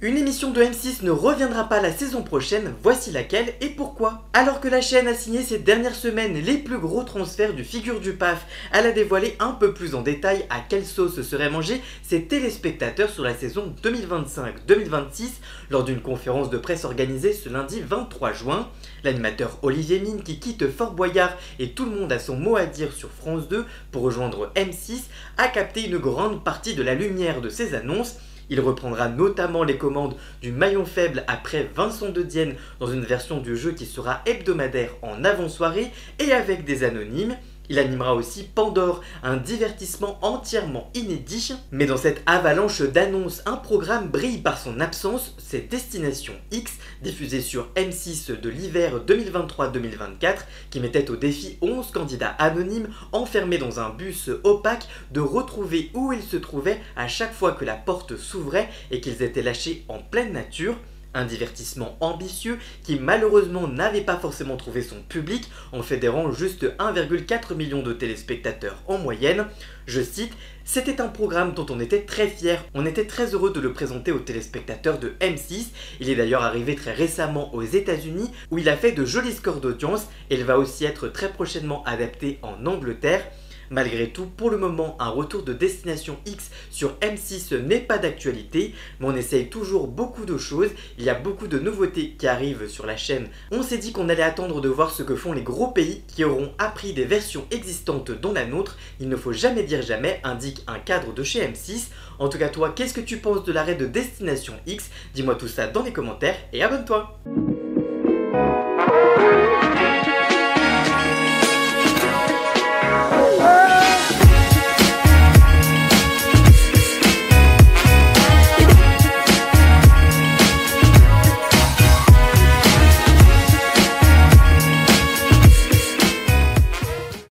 Une émission de M6 ne reviendra pas la saison prochaine, voici laquelle et pourquoi. Alors que la chaîne a signé ces dernières semaines les plus gros transferts du Figure du PAF, elle a dévoilé un peu plus en détail à quelle sauce seraient mangés ses téléspectateurs sur la saison 2025-2026 lors d'une conférence de presse organisée ce lundi 23 juin. L'animateur Olivier Mine, qui quitte Fort Boyard et tout le monde a son mot à dire sur France 2 pour rejoindre M6, a capté une grande partie de la lumière de ses annonces. Il reprendra notamment les commandes du maillon faible après Vincent de Dienne dans une version du jeu qui sera hebdomadaire en avant-soirée et avec des anonymes. Il animera aussi Pandore, un divertissement entièrement inédit. Mais dans cette avalanche d'annonces, un programme brille par son absence, c'est Destination X, diffusé sur M6 de l'hiver 2023-2024, qui mettait au défi 11 candidats anonymes enfermés dans un bus opaque de retrouver où ils se trouvaient à chaque fois que la porte s'ouvrait et qu'ils étaient lâchés en pleine nature. Un divertissement ambitieux qui malheureusement n'avait pas forcément trouvé son public en fédérant juste 1,4 million de téléspectateurs en moyenne. Je cite, « C'était un programme dont on était très fiers, on était très heureux de le présenter aux téléspectateurs de M6. Il est d'ailleurs arrivé très récemment aux États-Unis où il a fait de jolis scores d'audience et il va aussi être très prochainement adapté en Angleterre. » Malgré tout, pour le moment, un retour de Destination X sur M6 n'est pas d'actualité, mais on essaye toujours beaucoup de choses, il y a beaucoup de nouveautés qui arrivent sur la chaîne. On s'est dit qu'on allait attendre de voir ce que font les gros pays qui auront appris des versions existantes dont la nôtre. Il ne faut jamais dire jamais, indique un cadre de chez M6. En tout cas toi, qu'est-ce que tu penses de l'arrêt de Destination X? Dis-moi tout ça dans les commentaires et abonne-toi!